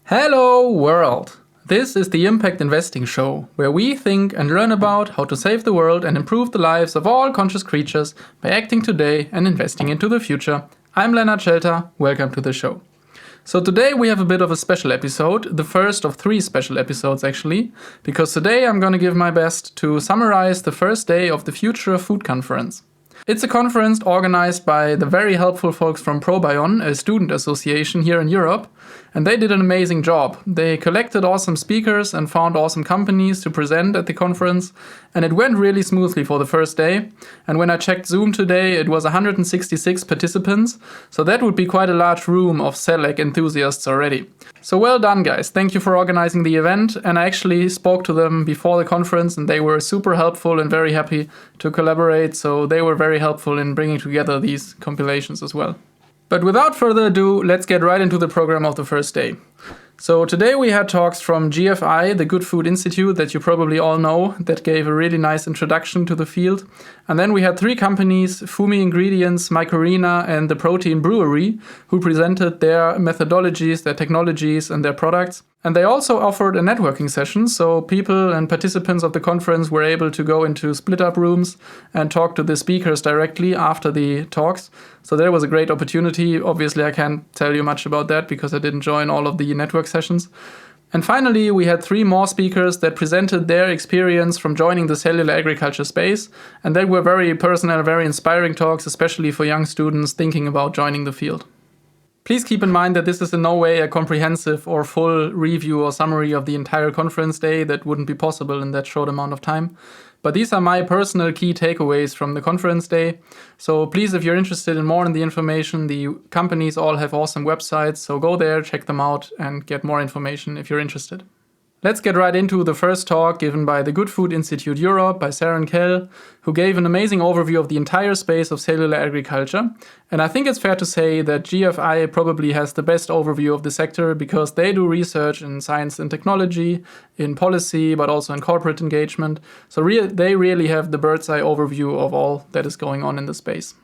Hello world! This is the Impact Investing Show, where we think and learn about how to save the world and improve the lives of all conscious creatures by acting today and investing into the future. I'm Leonard Shelter, welcome to the show. So today we have a bit of a special episode, the first of 3 special episodes actually, because today I'm gonna give my best to summarize the first day of the Future of Food conference. It's a conference organized by the very helpful folks from Probion, a student association here in Europe, and they did an amazing job. They collected awesome speakers and found awesome companies to present at the conference, and it went really smoothly for the first day. And when I checked Zoom today, it was 166 participants, so that would be quite a large room of CELAC enthusiasts already. So well done, guys. Thank you for organizing the event, and I actually spoke to them before the conference, and they were super helpful and very happy to collaborate, so they were very helpful in bringing together these compilations as well. But without further ado, let's get right into the program of the first day. So today we had talks from GFI, the Good Food Institute that you probably all know, that gave a really nice introduction to the field. And then we had 3 companies, Fumi Ingredients, Mycorena and the Protein Brewery, who presented their methodologies, their technologies and their products. And they also offered a networking session, so people and participants of the conference were able to go into split-up rooms and talk to the speakers directly after the talks. So there was a great opportunity. Obviously, I can't tell you much about that because I didn't join all of the network sessions. And finally, we had 3 more speakers that presented their experience from joining the cellular agriculture space. And they were very personal, very inspiring talks, especially for young students thinking about joining the field. Please keep in mind that this is in no way a comprehensive or full review or summary of the entire conference day. That wouldn't be possible in that short amount of time. But these are my personal key takeaways from the conference day. So please, if you're interested in more in the information, the companies all have awesome websites. So go there, check them out, and get more information if you're interested. Let's get right into the first talk given by the Good Food Institute Europe by Saren Kell, who gave an amazing overview of the entire space of cellular agriculture. And I think it's fair to say that GFI probably has the best overview of the sector because they do research in science and technology, in policy, but also in corporate engagement. So they really have the bird's eye overview of all that is going on in the space.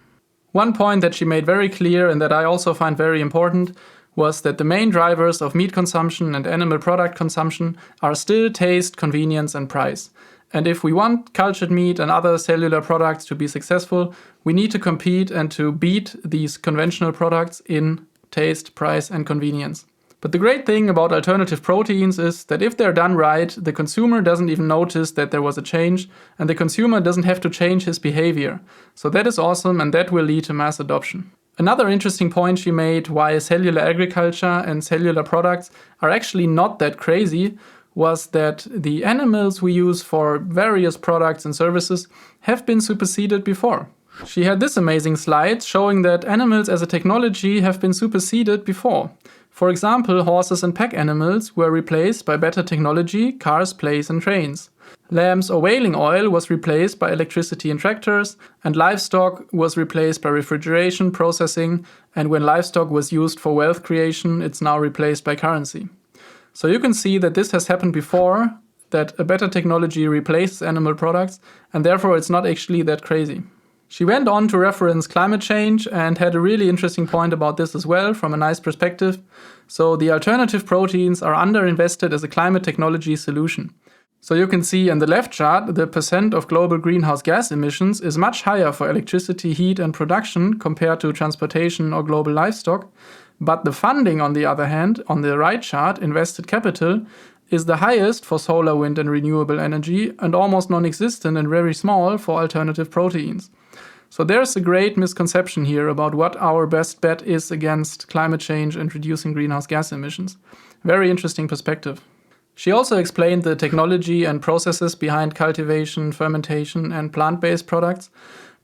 One point that she made very clear and that I also find very important was that the main drivers of meat consumption and animal product consumption are still taste, convenience, and price. And if we want cultured meat and other cellular products to be successful, we need to compete and to beat these conventional products in taste, price, and convenience. But the great thing about alternative proteins is that if they're done right, the consumer doesn't even notice that there was a change, and the consumer doesn't have to change his behavior. So that is awesome, and that will lead to mass adoption. Another interesting point she made why cellular agriculture and cellular products are actually not that crazy was that the animals we use for various products and services have been superseded before. She had this amazing slide showing that animals as a technology have been superseded before. For example, horses and pack animals were replaced by better technology, cars, planes and trains. Lambs or whaling oil was replaced by electricity and tractors, and livestock was replaced by refrigeration, processing, and when livestock was used for wealth creation, it's now replaced by currency. So you can see that this has happened before, that a better technology replaces animal products, and therefore it's not actually that crazy. She went on to reference climate change and had a really interesting point about this as well from a nice perspective. So the alternative proteins are underinvested as a climate technology solution. So you can see in the left chart, the percent of global greenhouse gas emissions is much higher for electricity, heat and production compared to transportation or global livestock. But the funding, on the other hand, on the right chart, invested capital, is the highest for solar, wind and renewable energy and almost non-existent and very small for alternative proteins. So there's a great misconception here about what our best bet is against climate change and reducing greenhouse gas emissions. Very interesting perspective. She also explained the technology and processes behind cultivation, fermentation, and plant-based products.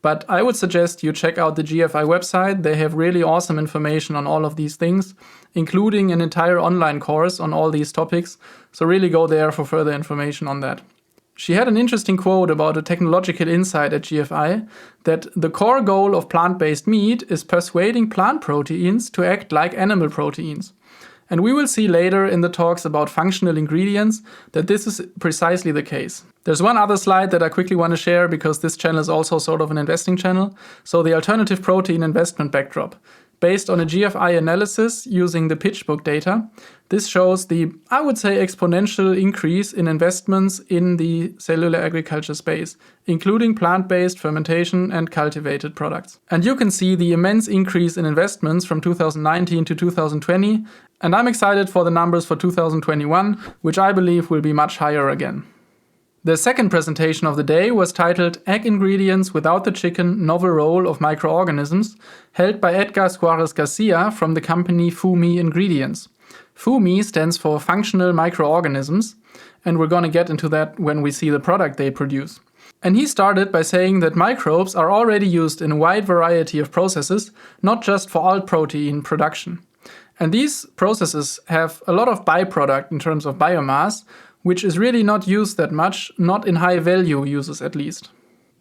But I would suggest you check out the GFI website. They have really awesome information on all of these things, including an entire online course on all these topics. So really go there for further information on that. She had an interesting quote about a technological insight at GFI that the core goal of plant-based meat is persuading plant proteins to act like animal proteins. And we will see later in the talks about functional ingredients that this is precisely the case. There's one other slide that I quickly want to share because this channel is also sort of an investing channel. So the alternative protein investment backdrop. based on a GFI analysis using the PitchBook data. This shows the, I would say, exponential increase in investments in the cellular agriculture space, including plant-based fermentation and cultivated products. And you can see the immense increase in investments from 2019 to 2020, and I'm excited for the numbers for 2021, which I believe will be much higher again. The second presentation of the day was titled Egg Ingredients Without the Chicken, Novel Role of Microorganisms, held by Edgar Suarez Garcia from the company Fumi Ingredients. Fumi stands for Functional Microorganisms, and we're going to get into that when we see the product they produce. And he started by saying that microbes are already used in a wide variety of processes, not just for alt protein production. And these processes have a lot of byproduct in terms of biomass, which is really not used that much, not in high value uses at least.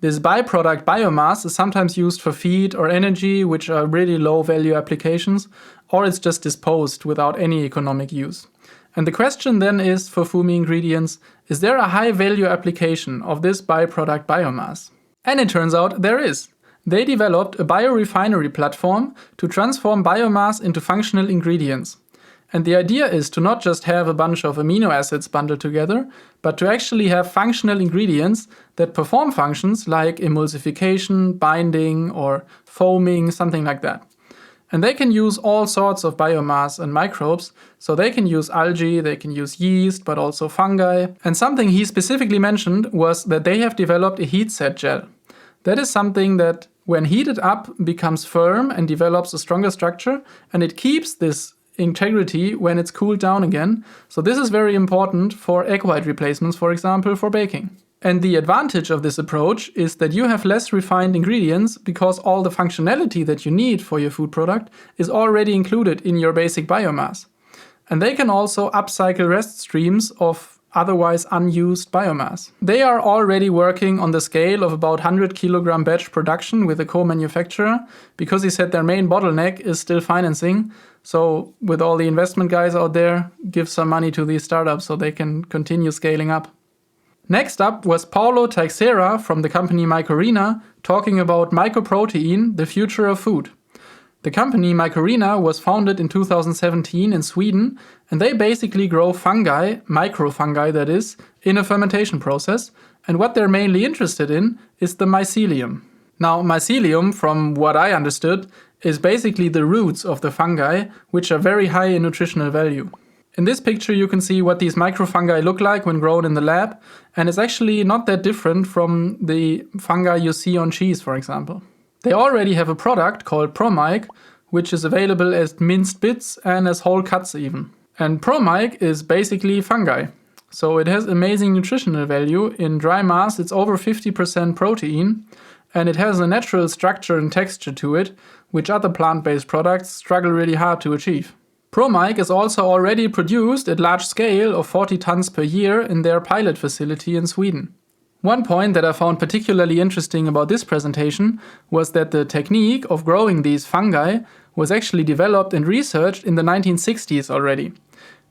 This byproduct biomass is sometimes used for feed or energy, which are really low value applications, or it's just disposed without any economic use. And the question then is, for Fumi Ingredients, is there a high value application of this byproduct biomass? And it turns out there is. They developed a biorefinery platform to transform biomass into functional ingredients. And the idea is to not just have a bunch of amino acids bundled together, but to actually have functional ingredients that perform functions like emulsification, binding, or foaming, something like that. And they can use all sorts of biomass and microbes, so they can use algae, they can use yeast, but also fungi. And something he specifically mentioned was that they have developed a heat set gel. That is something that, when heated up, becomes firm and develops a stronger structure, and it keeps this integrity when it's cooled down again. So this is very important for egg white replacements, for example, for baking. And the advantage of this approach is that you have less refined ingredients because all the functionality that you need for your food product is already included in your basic biomass. And they can also upcycle rest streams of otherwise unused biomass. They are already working on the scale of about 100 kilogram batch production with a co-manufacturer, because he said their main bottleneck is still financing. So with all the investment guys out there, give some money to these startups so they can continue scaling up. Next up was Paulo Teixeira from the company Mycorena talking about mycoprotein, the future of food. The company Mycorena was founded in 2017 in Sweden, and they basically grow fungi, microfungi that is, in a fermentation process, and what they're mainly interested in is the mycelium. Now, mycelium, from what I understood, is basically the roots of the fungi, which are very high in nutritional value. In this picture you can see what these microfungi look like when grown in the lab, and it's actually not that different from the fungi you see on cheese, for example. They already have a product called ProMyc, which is available as minced bits and as whole cuts even. And ProMyc is basically fungi. So it has amazing nutritional value. In dry mass it's over 50% protein, and it has a natural structure and texture to it, which other plant-based products struggle really hard to achieve. ProMyc is also already produced at large scale of 40 tons per year in their pilot facility in Sweden. One point that I found particularly interesting about this presentation was that the technique of growing these fungi was actually developed and researched in the 1960s already.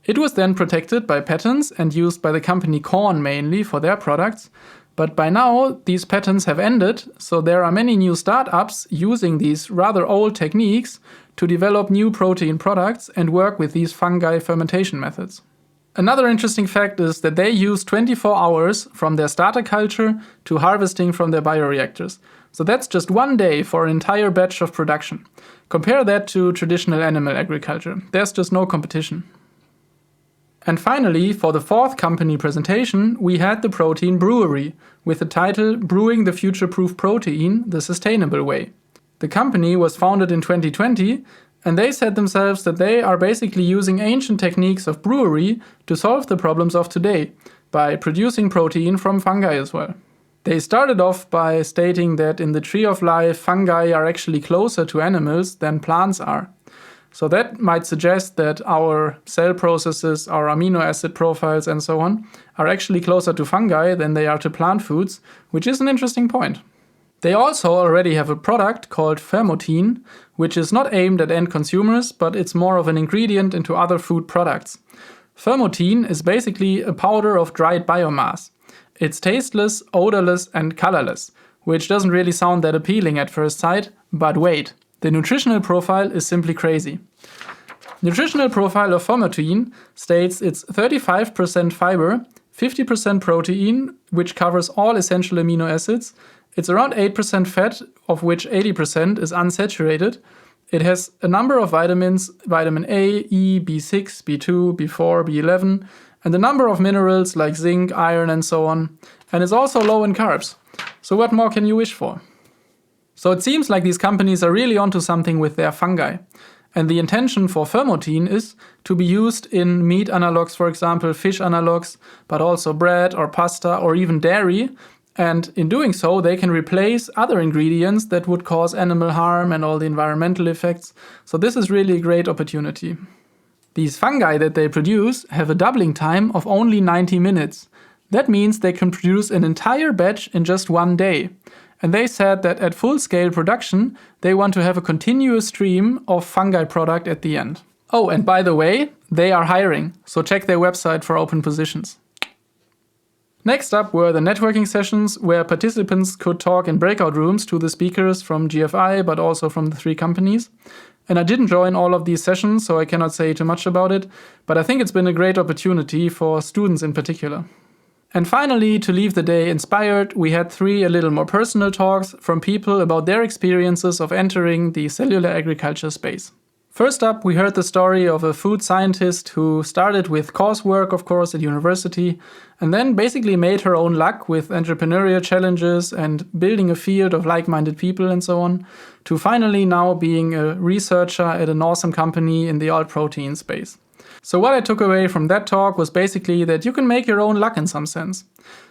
It was then protected by patents and used by the company Korn mainly for their products, but by now these patents have ended, so there are many new startups using these rather old techniques to develop new protein products and work with these fungi fermentation methods. Another interesting fact is that they use 24 hours from their starter culture to harvesting from their bioreactors. So that's just one day for an entire batch of production. Compare that to traditional animal agriculture. There's just no competition. And finally, for the fourth company presentation, we had the protein brewery with the title Brewing the Future-Proof Protein the Sustainable Way. The company was founded in 2020, and they said themselves that they are basically using ancient techniques of brewery to solve the problems of today by producing protein from fungi as well. They started off by stating that in the tree of life, fungi are actually closer to animals than plants are. So that might suggest that our cell processes, our amino acid profiles and so on, are actually closer to fungi than they are to plant foods, which is an interesting point. They also already have a product called fermented, which is not aimed at end consumers, but it's more of an ingredient into other food products. Fermented is basically a powder of dried biomass. It's tasteless, odorless and colorless, which doesn't really sound that appealing at first sight, but wait, The nutritional profile is simply crazy. Nutritional profile of formatine states it's 35% fiber, 50% protein, which covers all essential amino acids. It's around 8% fat, of which 80% is unsaturated. It has a number of vitamins, vitamin A, E, B6, B2, B4, B11, and a number of minerals like zinc, iron, and so on. And it's also low in carbs. So what more can you wish for? So it seems like these companies are really onto something with their fungi. And the intention for fermentine is to be used in meat analogs, for example, fish analogs, but also bread or pasta or even dairy. And in doing so, they can replace other ingredients that would cause animal harm and all the environmental effects. So this is really a great opportunity. These fungi that they produce have a doubling time of only 90 minutes. That means they can produce an entire batch in just one day. And they said that at full-scale production, they want to have a continuous stream of fungi product at the end. Oh, and by the way, they are hiring, so check their website for open positions. Next up were the networking sessions, where participants could talk in breakout rooms to the speakers from GFI, but also from the 3 companies. And I didn't join all of these sessions, so I cannot say too much about it, but I think it's been a great opportunity for students in particular. And finally, to leave the day inspired, we had 3 a little more personal talks from people about their experiences of entering the cellular agriculture space. First up, we heard the story of a food scientist who started with coursework, of course, at university, and then basically made her own luck with entrepreneurial challenges and building a field of like-minded people and so on, to finally now being a researcher at an awesome company in the all-protein space. So what I took away from that talk was basically that you can make your own luck in some sense.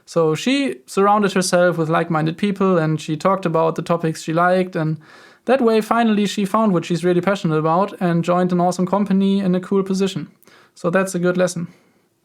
So she surrounded herself with like-minded people and she talked about the topics she liked, and that way finally she found what she's really passionate about and joined an awesome company in a cool position. So that's a good lesson.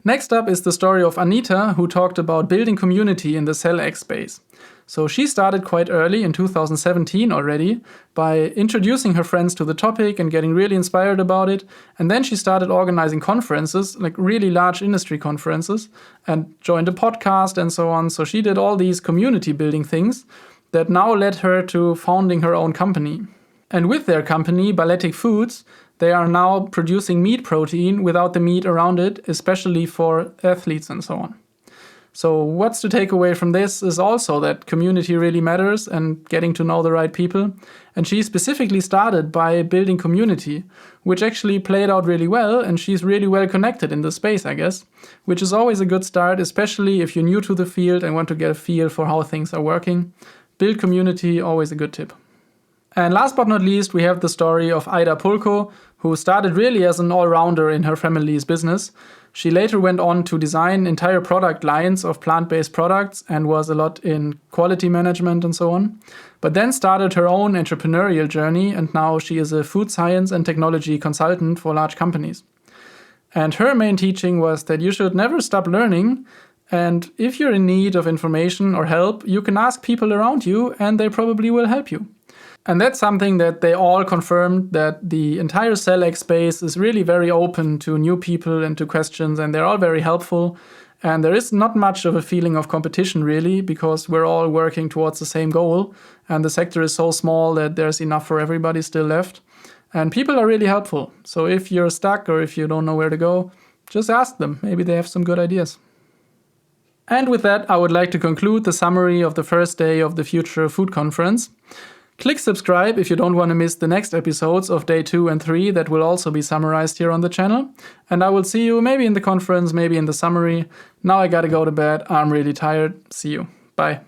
Next up is the story of Anita, who talked about building community in the cell ag space. So she started quite early in 2017 already by introducing her friends to the topic and getting really inspired about it. And then she started organizing conferences, like really large industry conferences, and joined a podcast and so on. So she did all these community building things that now led her to founding her own company. And with their company, Balletic Foods, they are now producing meat protein without the meat around it, especially for athletes and so on. So what's to take away from this is also that community really matters and getting to know the right people. And she specifically started by building community, which actually played out really well, and she's really well connected in the space, I guess, which is always a good start, especially if you're new to the field and want to get a feel for how things are working. Build community, always a good tip. And last but not least, we have the story of Ida Pulko, who started really as an all-rounder in her family's business. She later went on to design entire product lines of plant-based products and was a lot in quality management and so on. But then started her own entrepreneurial journey, and now she is a food science and technology consultant for large companies. And her main teaching was that you should never stop learning, and if you're in need of information or help, you can ask people around you and they probably will help you. And that's something that they all confirmed, that the entire cell ag space is really very open to new people and to questions, and they're all very helpful. And there is not much of a feeling of competition really, because we're all working towards the same goal, and the sector is so small that there's enough for everybody still left. And people are really helpful. So if you're stuck or if you don't know where to go, just ask them. Maybe they have some good ideas. And with that, I would like to conclude the summary of the first day of the Future Food Conference. Click subscribe if you don't want to miss the next episodes of day 2 and 3 that will also be summarized here on the channel. And I will see you maybe in the conference, maybe in the summary. Now I gotta go to bed. I'm really tired. See you. Bye.